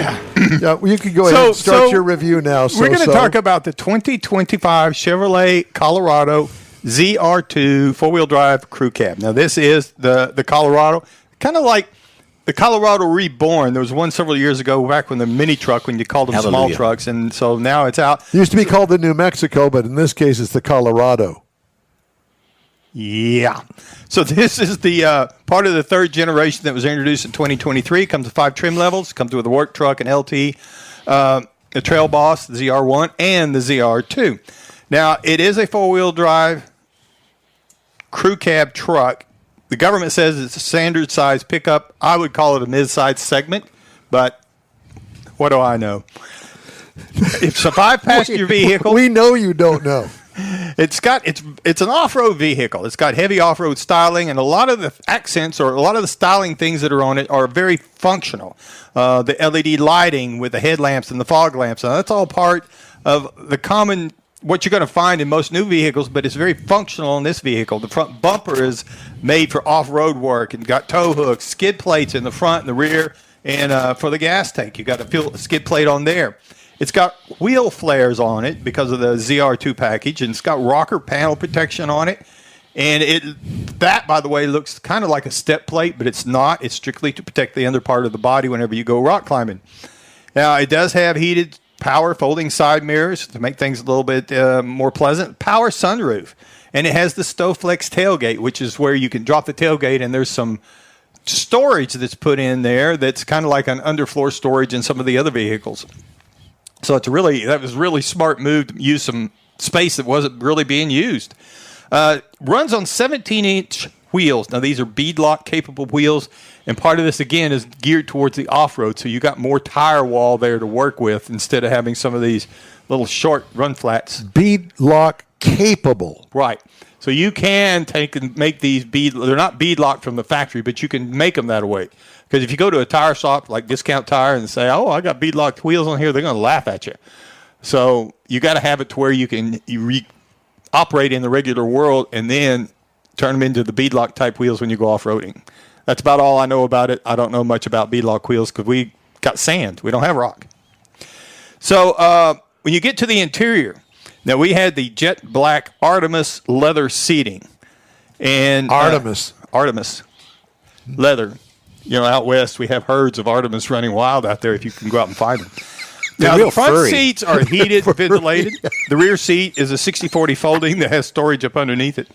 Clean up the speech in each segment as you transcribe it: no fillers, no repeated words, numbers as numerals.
right. Yeah, well, you can go ahead and start your review now. We're going to talk about the 2025 Chevrolet Colorado ZR2 four-wheel drive crew cab. Now, this is the Colorado, kind of like the Colorado Reborn. There was one several years ago back when the mini truck, when you called them small trucks, and so now it's out. It used to be called the New Mexico, but in this case, it's the Colorado. Yeah. So this is the part of the third generation that was introduced in 2023. It comes with 5 trim levels. It comes with a work truck, an LT, a Trail Boss, the ZR1, and the ZR2. Now, it is a four-wheel drive crew cab truck. The government says it's a standard size pickup. I would call it a mid-size segment, but what do I know? It's a 5-passenger vehicle. We know you don't know. It's an off-road vehicle. It's got heavy off-road styling, and a lot of the accents or a lot of the styling things that are on it are very functional. The LED lighting with the headlamps and the fog lamps, that's all part of the common what you're going to find in most new vehicles, but it's very functional in this vehicle. The front bumper is made for off-road work and got tow hooks, skid plates in the front and the rear, and for the gas tank, you got a skid plate on there. It's got wheel flares on it because of the ZR2 package, and it's got rocker panel protection on it. And that, by the way, looks kind of like a step plate, but it's not. It's strictly to protect the under part of the body whenever you go rock climbing. Now, it does have heated power folding side mirrors to make things a little bit more pleasant. Power sunroof. And it has the Stowflex tailgate, which is where you can drop the tailgate, and there's some storage that's put in there that's kind of like an underfloor storage in some of the other vehicles. So that was really smart move to use some space that wasn't really being used. Runs on 17-inch wheels. Now, these are beadlock-capable wheels, and part of this, again, is geared towards the off-road, so you got more tire wall there to work with instead of having some of these little short run flats. Beadlock-capable. Right. So you can take and make these they're not beadlocked from the factory, but you can make them that way. Because if you go to a tire shop like Discount Tire and say, oh, I got beadlocked wheels on here, they're going to laugh at you. So you got to have it to where you can operate in the regular world and then turn them into the beadlock type wheels when you go off-roading. That's about all I know about it. I don't know much about beadlock wheels because we got sand. We don't have rock. So when you get to the interior, now we had the jet black Artemis leather seating. And Artemis leather. You know, out west, we have herds of Artemis running wild out there if you can go out and find them. Now, the front seats are heated, ventilated. The rear seat is a 60/40 folding that has storage up underneath it.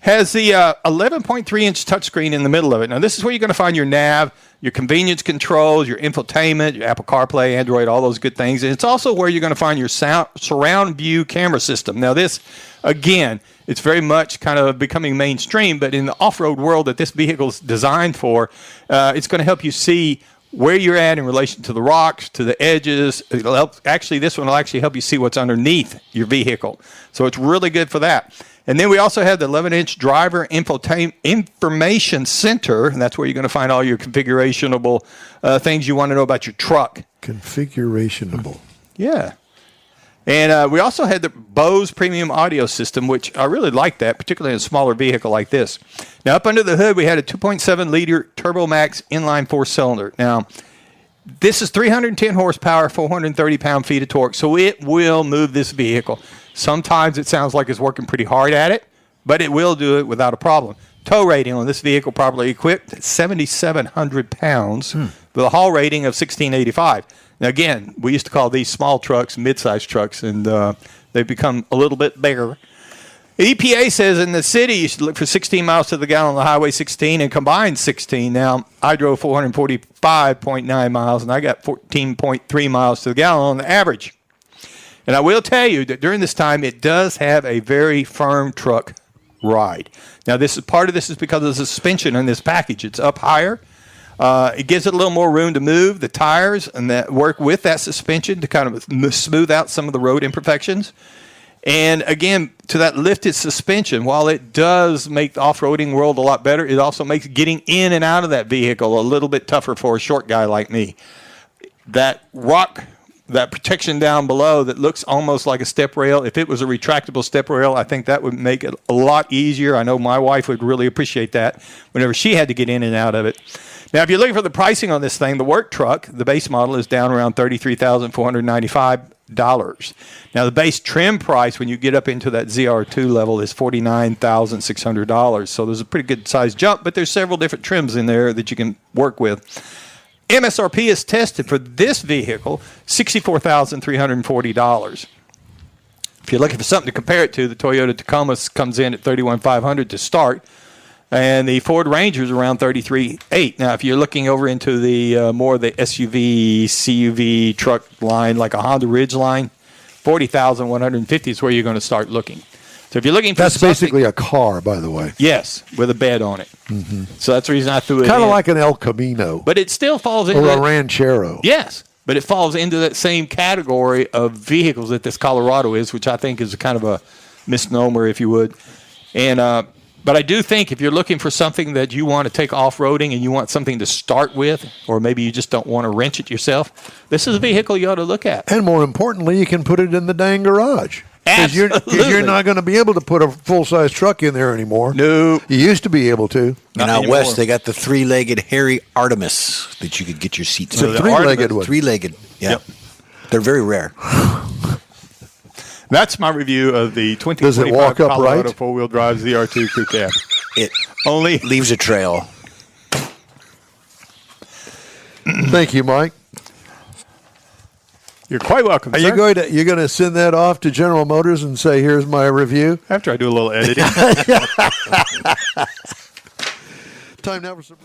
Has the 11.3-inch touchscreen in the middle of it. Now, this is where you're going to find your nav, your convenience controls, your infotainment, your Apple CarPlay, Android, all those good things. And it's also where you're going to find your surround view camera system. Now, this, again, it's very much kind of becoming mainstream, but in the off-road world that this vehicle is designed for, it's going to help you see where you're at in relation to the rocks, to the edges. This one will actually help you see what's underneath your vehicle. So it's really good for that. And then we also have the 11-inch driver information center, and that's where you're going to find all your configurationable things you want to know about your truck. Configurationable. Yeah. And we also had the Bose premium audio system, which I really like that, particularly in a smaller vehicle like this. Now, up under the hood, we had a 2.7-liter TurboMax inline four-cylinder. Now, this is 310 horsepower, 430 pound-feet of torque, so it will move this vehicle. Sometimes it sounds like it's working pretty hard at it, but it will do it without a problem. Tow rating on this vehicle, properly equipped, 7,700 pounds with a haul rating of 1685. Now, again, we used to call these small trucks mid-sized trucks, and they've become a little bit bigger. The EPA says in the city you should look for 16 miles to the gallon on the Highway 16 and combined 16. Now, I drove 445.9 miles, and I got 14.3 miles to the gallon on the average. And I will tell you that during this time, it does have a very firm truck ride. Now, part of this is because of the suspension in this package. It's up higher. It gives it a little more room to move the tires and that work with that suspension to kind of smooth out some of the road imperfections. And again, to that lifted suspension, while it does make the off-roading world a lot better, it also makes getting in and out of that vehicle a little bit tougher for a short guy like me. That protection down below that looks almost like a step rail, if it was a retractable step rail, I think that would make it a lot easier. I know my wife would really appreciate that whenever she had to get in and out of it. Now, if you're looking for the pricing on this thing, the work truck, the base model is down around $33,495. Now, the base trim price when you get up into that ZR2 level is $49,600. So there's a pretty good size jump, but there's several different trims in there that you can work with. MSRP is tested for this vehicle, $64,340. If you're looking for something to compare it to, the Toyota Tacoma comes in at $31,500 to start. And the Ford Ranger is around $33,800. Now, if you're looking over into the more of the SUV, CUV truck line, like a Honda Ridge line, $40,150 is where you're going to start looking. So if you're looking for that's basically a car, by the way. Yes, with a bed on it. Mm-hmm. So that's the reason I threw it in. Kind of like an El Camino. But it still falls into or a Ranchero. Yes, but it falls into that same category of vehicles that this Colorado is, which I think is kind of a misnomer, if you would. And but I do think if you're looking for something that you want to take off-roading and you want something to start with, or maybe you just don't want to wrench it yourself, this is a vehicle you ought to look at. And more importantly, you can put it in the dang garage. Absolutely. Because you're not going to be able to put a full-size truck in there anymore. No. You used to be able to. And out west, they got the three-legged hairy Artemis that you could get your seats in. in. The three-legged one. Three-legged, yeah. Yep. They're very rare. That's my review of the 2025 Does it walk Colorado upright? four-wheel drive ZR2 Crew Cab. It only leaves a trail. Thank you, Mike. You're quite welcome, Are sir. you going to send that off to General Motors and say, here's my review? After I do a little editing. Time now for some...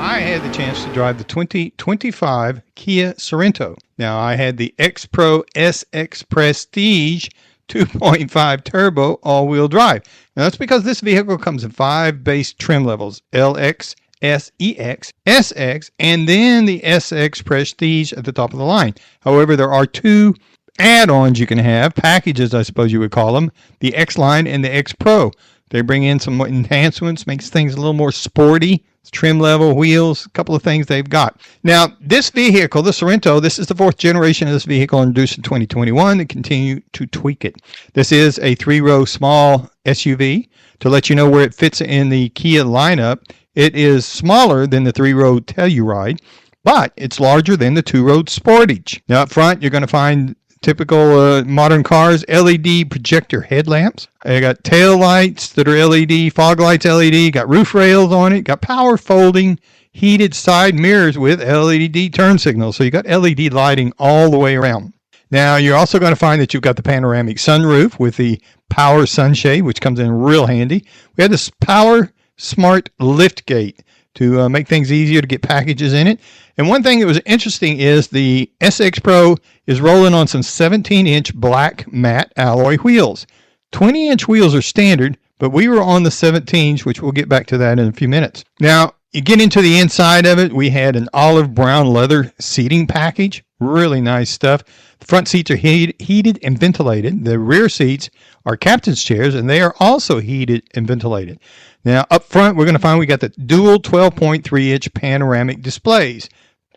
I had the chance to drive the 2025 Kia Sorento. Now, I had the X-Pro SX Prestige 2.5 turbo all-wheel drive. Now, that's because this vehicle comes in 5 base trim levels, LX, SEX, SX, and then the SX Prestige at the top of the line. However, there are 2 add-ons you can have, packages I suppose you would call them, the X-Line and the X-Pro. They bring in some enhancements, makes things a little more sporty, trim level, wheels, a couple of things they've got. Now, this vehicle, the Sorento, this is the 4th generation of this vehicle introduced in 2021. They continue to tweak it. This is a 3-row small SUV. To let you know where it fits in the Kia lineup, it is smaller than the 3-row Telluride, but it's larger than the 2-row Sportage. Now, up front, you're going to find typical modern cars, LED projector headlamps. I got tail lights that are LED, fog lights LED, got roof rails on it, got power folding, heated side mirrors with LED turn signals. So you got LED lighting all the way around. Now, you're also going to find that you've got the panoramic sunroof with the power sunshade, which comes in real handy. We have this power smart lift gate to make things easier to get packages in it. And one thing that was interesting is the SX Pro is rolling on some 17-inch black matte alloy wheels. 20-inch wheels are standard, but we were on the 17s, which we'll get back to that in a few minutes. Now, you get into the inside of it, we had an olive brown leather seating package. Really nice stuff. The front seats are heated and ventilated. The rear seats are captain's chairs, and they are also heated and ventilated. Now, up front, we're going to find we got the dual 12.3-inch panoramic displays.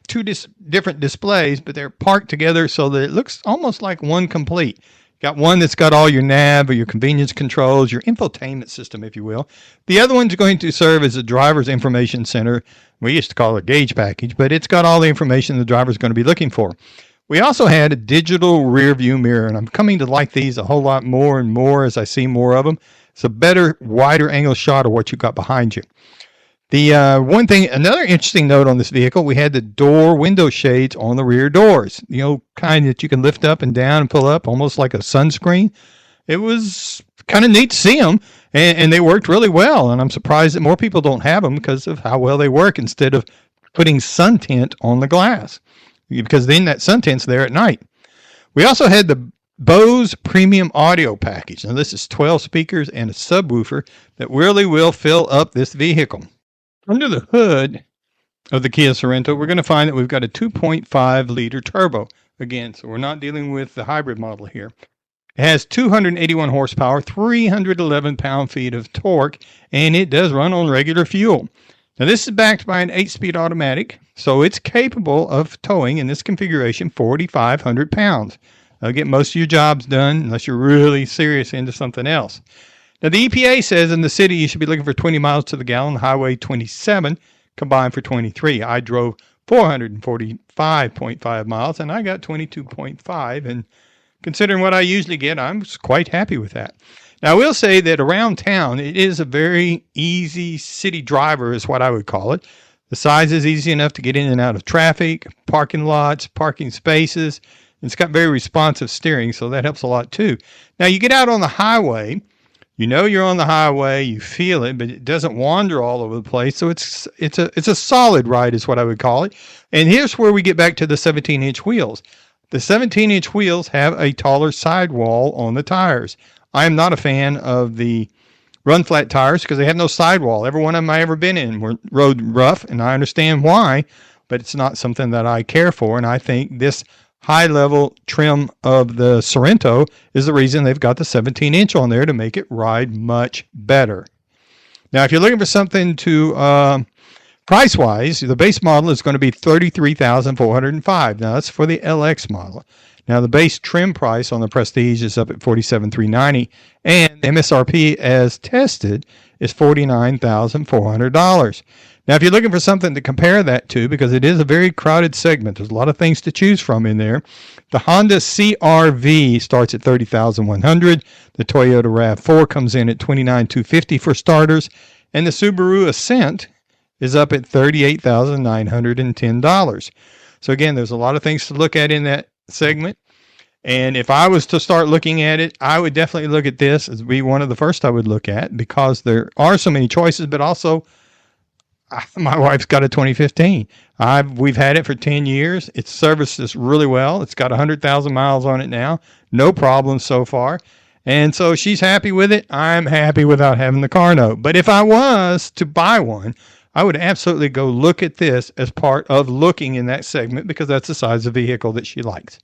2 different displays, but they're parked together so that it looks almost like one complete. Got one that's got all your nav or your convenience controls, your infotainment system, if you will. The other one's going to serve as a driver's information center. We used to call it a gauge package, but it's got all the information the driver's going to be looking for. We also had a digital rear view mirror, and I'm coming to like these a whole lot more and more as I see more of them. It's a better, wider angle shot of what you got behind you. The another interesting note on this vehicle, we had the door window shades on the rear doors. The old kind that you can lift up and down and pull up, almost like a sunscreen. It was kind of neat to see them, and they worked really well. And I'm surprised that more people don't have them because of how well they work instead of putting sun tint on the glass, because then that sun tint's there at night. We also had the Bose premium audio package. Now this is 12 speakers and a subwoofer that really will fill up this vehicle. Under the hood of the Kia Sorento, we're going to find that we've got a 2.5 liter turbo. Again, so we're not dealing with the hybrid model here. It has 281 horsepower, 311 pound-feet of torque, and it does run on regular fuel. Now this is backed by an 8-speed automatic, so it's capable of towing in this configuration 4,500 pounds. That'll get most of your jobs done unless you're really serious into something else. Now the EPA says in the city you should be looking for 20 miles to the gallon, highway 27 combined for 23. I drove 445.5 miles and I got 22.5, and considering what I usually get, I'm quite happy with that. Now I will say that around town it is a very easy city driver is what I would call it. The size is easy enough to get in and out of traffic, parking lots, parking spaces. It's got very responsive steering, so that helps a lot too. Now you get out on the highway, you know you're on the highway, you feel it, but it doesn't wander all over the place. So it's a solid ride is what I would call it. And here's where we get back to the 17-inch wheels. The 17-inch wheels have a taller sidewall on the tires. I am not a fan of the run flat tires because they have no sidewall. Every one of them I ever been in were rode rough, and I understand why, but it's not something that I care for. And I think this high-level trim of the Sorento is the reason they've got the 17-inch on there to make it ride much better. Now, if you're looking for something to price-wise, the base model is going to be $33,405. Now, that's for the LX model. Now, the base trim price on the Prestige is up at $47,390, and MSRP as tested is $49,400. Now, if you're looking for something to compare that to, because it is a very crowded segment, there's a lot of things to choose from in there. The Honda CR-V starts at $30,100. The Toyota RAV4 comes in at $29,250 for starters, and the Subaru Ascent is up at $38,910. So again, there's a lot of things to look at in that segment. And if I was to start looking at it, I would definitely look at this as be one of the first I would look at, because there are so many choices, but also my wife's got a 2015. We've had it for 10 years. It's serviced us really well. It's got 100,000 miles on it now. No problems so far. And so she's happy with it. I'm happy without having the car note. But if I was to buy one, I would absolutely go look at this as part of looking in that segment, because that's the size of vehicle that she likes.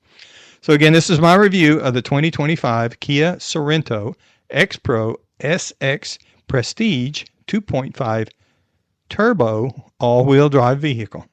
So again, this is my review of the 2025 Kia Sorento X-Pro SX Prestige 2.5 turbo all-wheel drive vehicle.